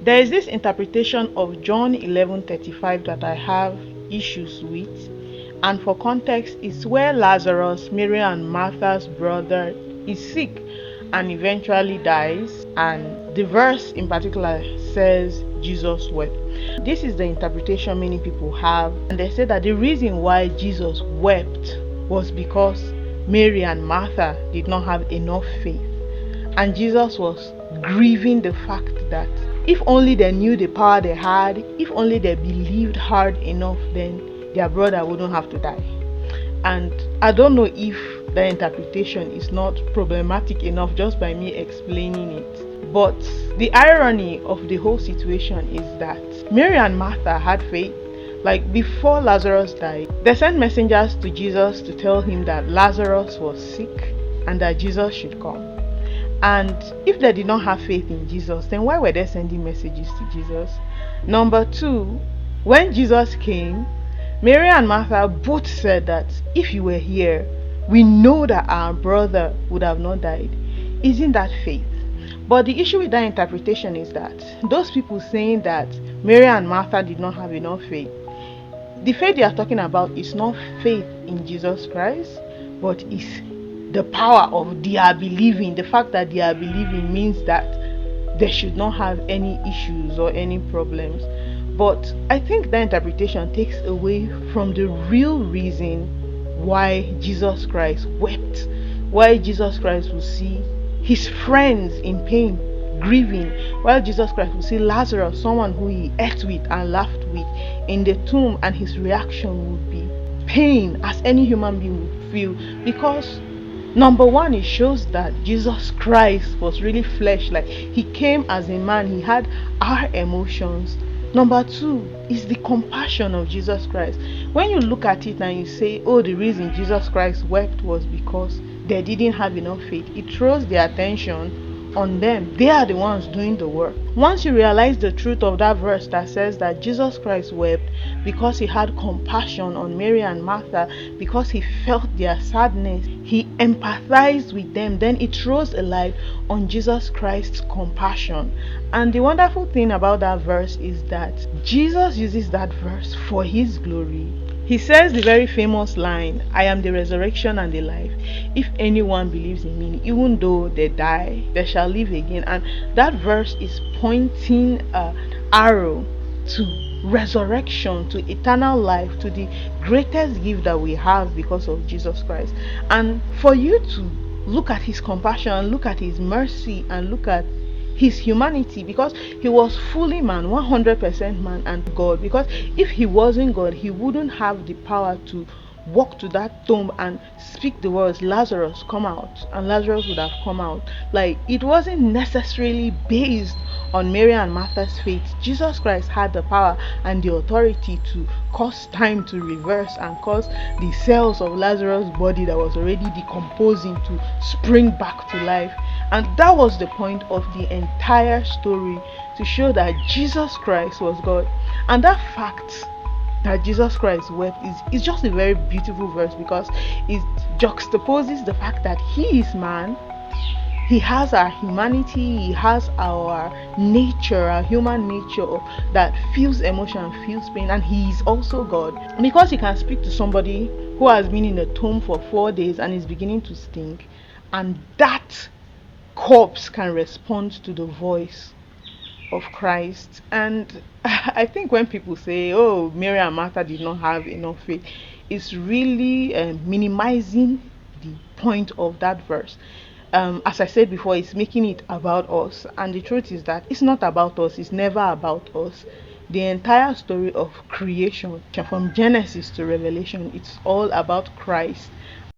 There is this interpretation of John 11:35 that I have issues with, and for context, it's where Lazarus, Mary and Martha's brother, is sick and eventually dies, and the verse in particular says Jesus wept. This is the interpretation many people have, and they say that the reason why Jesus wept was because Mary and Martha did not have enough faith, and Jesus was grieving the fact that if only they knew the power they had, if only they believed hard enough, then their brother wouldn't have to die. And I don't know if the interpretation is not problematic enough just by me explaining it. But the irony of the whole situation is that Mary and Martha had faith. Like before Lazarus died, they sent messengers to Jesus to tell him that Lazarus was sick and that Jesus should come. And if they did not have faith in Jesus, then why were they sending messages to Jesus? Number two, when Jesus came, Mary and Martha both said that if you were here, we know that our brother would have not died. Isn't that faith? But the issue with that interpretation is that those people saying that Mary and Martha did not have enough faith, the faith they are talking about is not faith in Jesus Christ, but is the power of their believing. The fact that they are believing means that they should not have any issues or any problems. But I think that interpretation takes away from the real reason why Jesus Christ wept, why Jesus Christ would see his friends in pain, grieving, while Jesus Christ would see Lazarus, someone who he ate with and laughed with, in the tomb, and his reaction would be pain, as any human being would feel. Because number one, it shows that Jesus Christ was really flesh, like he came as a man, he had our emotions. Number two is the compassion of Jesus Christ. When you look at it and you say, oh, the reason Jesus Christ wept was because they didn't have enough faith, it throws the attention on them. They are the ones doing the work. Once you realize the truth of that verse that says that Jesus Christ wept because he had compassion on Mary and Martha, because he felt their sadness, he empathized with them, then it throws a light on Jesus Christ's compassion. And the wonderful thing about that verse is that Jesus uses that verse for his glory. He says the very famous line, I am the resurrection and the life. If anyone believes in me, even though they die, they shall live again. And that verse is pointing an arrow to resurrection, to eternal life, to the greatest gift that we have because of Jesus Christ. And for you to look at his compassion, look at his mercy, and look at his humanity, because he was fully man, 100% man and God. Because if he wasn't God, he wouldn't have the power to walk to that tomb and speak the words, Lazarus, come out, and Lazarus would have come out. Like, it wasn't necessarily based on Mary and Martha's faith. Jesus Christ had the power and the authority to cause time to reverse and cause the cells of Lazarus' body that was already decomposing to spring back to life. And that was the point of the entire story, to show that Jesus Christ was God. And that fact that Jesus Christ wept is just a very beautiful verse, because it juxtaposes the fact that he is man, he has our humanity, he has our nature, our human nature that feels emotion, feels pain, and he is also God. Because he can speak to somebody who has been in a tomb for 4 days and is beginning to stink, and that corpse can respond to the voice of Christ. And I think when people say, oh, Mary and Martha did not have enough faith, it's really minimizing the point of that verse. As I said before, it's making it about us, and the truth is that it's not about us. It's never about us. The entire story of creation, from Genesis to Revelation, it's all about Christ